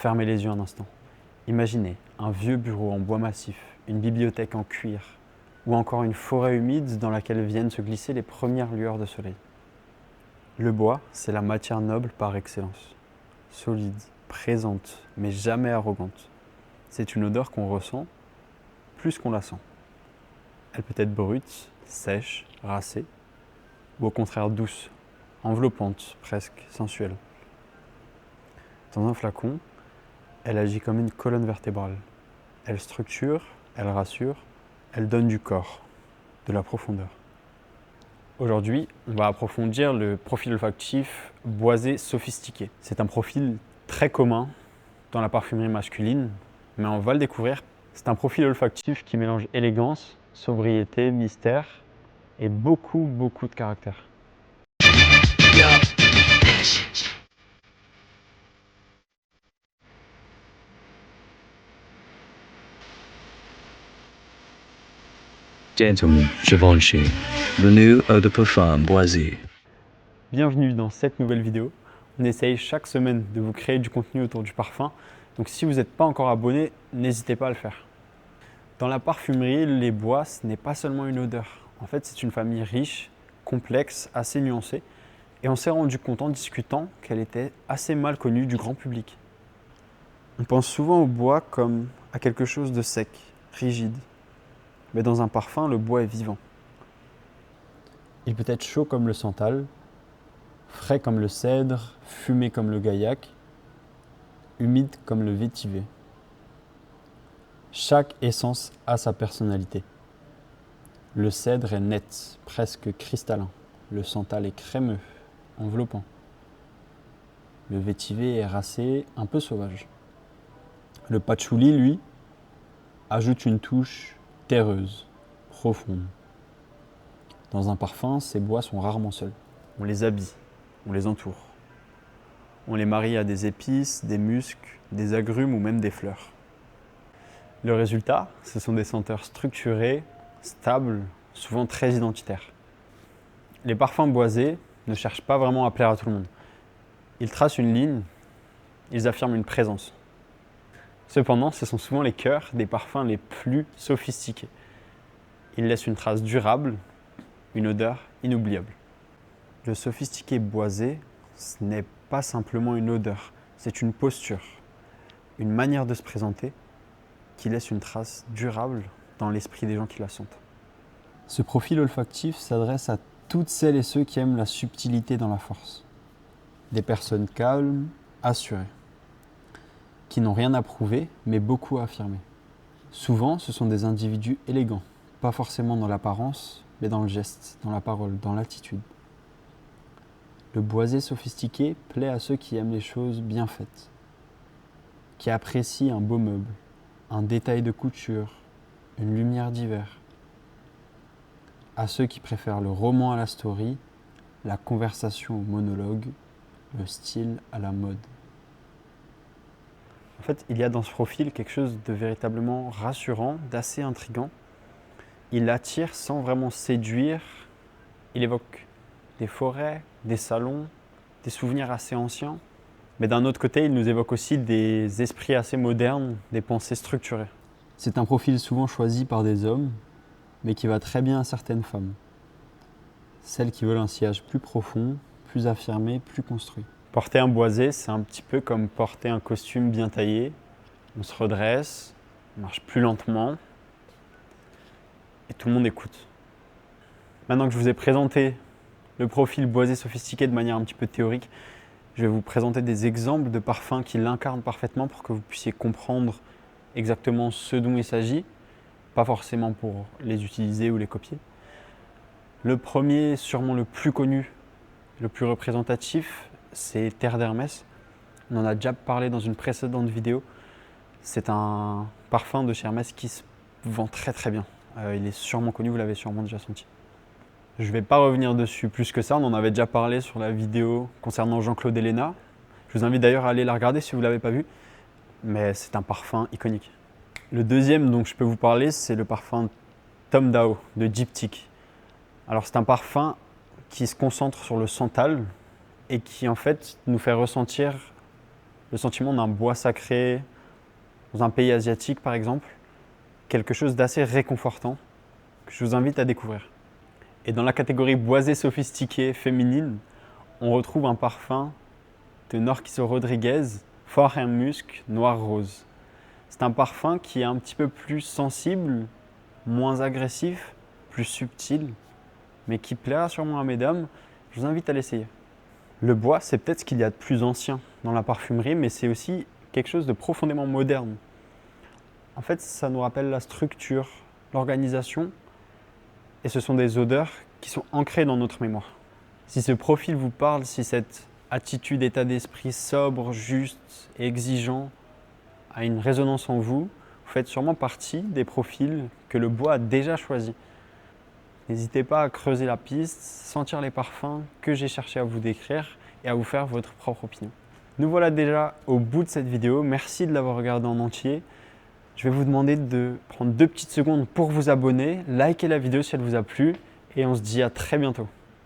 Fermez les yeux un instant. Imaginez un vieux bureau en bois massif, une bibliothèque en cuir, ou encore une forêt humide dans laquelle viennent se glisser les premières lueurs de soleil. Le bois, c'est la matière noble par excellence. Solide, présente, mais jamais arrogante. C'est une odeur qu'on ressent plus qu'on la sent. Elle peut être brute, sèche, racée, ou au contraire douce, enveloppante, presque sensuelle. Dans un flacon, elle agit comme une colonne vertébrale. Elle structure, elle rassure, elle donne du corps, de la profondeur. Aujourd'hui, on va approfondir le profil olfactif boisé sophistiqué. C'est un profil très commun dans la parfumerie masculine, mais on va le découvrir. C'est un profil olfactif qui mélange élégance, sobriété, mystère et beaucoup de caractère. Gentlemen, Givenchy, le new eau de parfum boisé. Bienvenue dans cette nouvelle vidéo. On essaye chaque semaine de vous créer du contenu autour du parfum. Donc si vous n'êtes pas encore abonné, n'hésitez pas à le faire. Dans la parfumerie, les bois, ce n'est pas seulement une odeur. En fait, c'est une famille riche, complexe, assez nuancée. Et on s'est rendu compte en discutant qu'elle était assez mal connue du grand public. On pense souvent au bois comme à quelque chose de sec, rigide. Mais dans un parfum, le bois est vivant. Il peut être chaud comme le santal, frais comme le cèdre, fumé comme le gaillac, humide comme le vétiver. Chaque essence a sa personnalité. Le cèdre est net, presque cristallin. Le santal est crémeux, enveloppant. Le vétiver est racé, un peu sauvage. Le patchouli, lui, ajoute une touche terreuse, profonde. Dans un parfum, ces bois sont rarement seuls. On les habille, on les entoure. On les marie à des épices, des muscs, des agrumes ou même des fleurs. Le résultat, ce sont des senteurs structurées, stables, souvent très identitaires. Les parfums boisés ne cherchent pas vraiment à plaire à tout le monde. Ils tracent une ligne, ils affirment une présence. Cependant, ce sont souvent les cœurs des parfums les plus sophistiqués. Ils laissent une trace durable, une odeur inoubliable. Le sophistiqué boisé, ce n'est pas simplement une odeur, c'est une posture, une manière de se présenter qui laisse une trace durable dans l'esprit des gens qui la sentent. Ce profil olfactif s'adresse à toutes celles et ceux qui aiment la subtilité dans la force. Des personnes calmes, assurées, qui n'ont rien à prouver, mais beaucoup à affirmer. Souvent, ce sont des individus élégants, pas forcément dans l'apparence, mais dans le geste, dans la parole, dans l'attitude. Le boisé sophistiqué plaît à ceux qui aiment les choses bien faites, qui apprécient un beau meuble, un détail de couture, une lumière d'hiver. À ceux qui préfèrent le roman à la story, la conversation au monologue, le style à la mode. En fait, il y a dans ce profil quelque chose de véritablement rassurant, d'assez intriguant. Il attire sans vraiment séduire. Il évoque des forêts, des salons, des souvenirs assez anciens. Mais d'un autre côté, il nous évoque aussi des esprits assez modernes, des pensées structurées. C'est un profil souvent choisi par des hommes, mais qui va très bien à certaines femmes. Celles qui veulent un sillage plus profond, plus affirmé, plus construit. Porter un boisé, c'est un petit peu comme porter un costume bien taillé. On se redresse, on marche plus lentement et tout le monde écoute. Maintenant que je vous ai présenté le profil boisé sophistiqué de manière un petit peu théorique, je vais vous présenter des exemples de parfums qui l'incarnent parfaitement pour que vous puissiez comprendre exactement ce dont il s'agit, pas forcément pour les utiliser ou les copier. Le premier, sûrement le plus connu, le plus représentatif, c'est Terre d'Hermès. On en a déjà parlé dans une précédente vidéo. C'est un parfum de chez Hermès qui se vend très bien. Il est sûrement connu, vous l'avez sûrement déjà senti. Je ne vais pas revenir dessus plus que ça, on en avait déjà parlé sur la vidéo concernant Jean-Claude Ellena. Je vous invite d'ailleurs à aller la regarder si vous ne l'avez pas vue, mais c'est un parfum iconique. Le deuxième dont je peux vous parler, c'est le parfum Tom Dao de Diptyque. Alors c'est un parfum qui se concentre sur le santal et qui en fait nous fait ressentir le sentiment d'un bois sacré, dans un pays asiatique par exemple, quelque chose d'assez réconfortant que je vous invite à découvrir. Et dans la catégorie boisée sophistiquée féminine, on retrouve un parfum de Narciso Rodriguez, fort un musc noir rose. C'est un parfum qui est un petit peu plus sensible, moins agressif, plus subtil, mais qui plaira sûrement à mesdames. Je vous invite à l'essayer. Le bois, c'est peut-être ce qu'il y a de plus ancien dans la parfumerie, mais c'est aussi quelque chose de profondément moderne. En fait, ça nous rappelle la structure, l'organisation, et ce sont des odeurs qui sont ancrées dans notre mémoire. Si ce profil vous parle, si cette attitude, état d'esprit sobre, juste et exigeant a une résonance en vous, vous faites sûrement partie des profils que le bois a déjà choisis. N'hésitez pas à creuser la piste, sentir les parfums que j'ai cherché à vous décrire et à vous faire votre propre opinion. Nous voilà déjà au bout de cette vidéo. Merci de l'avoir regardée en entier. Je vais vous demander de prendre 2 petites secondes pour vous abonner, liker la vidéo si elle vous a plu et on se dit à très bientôt.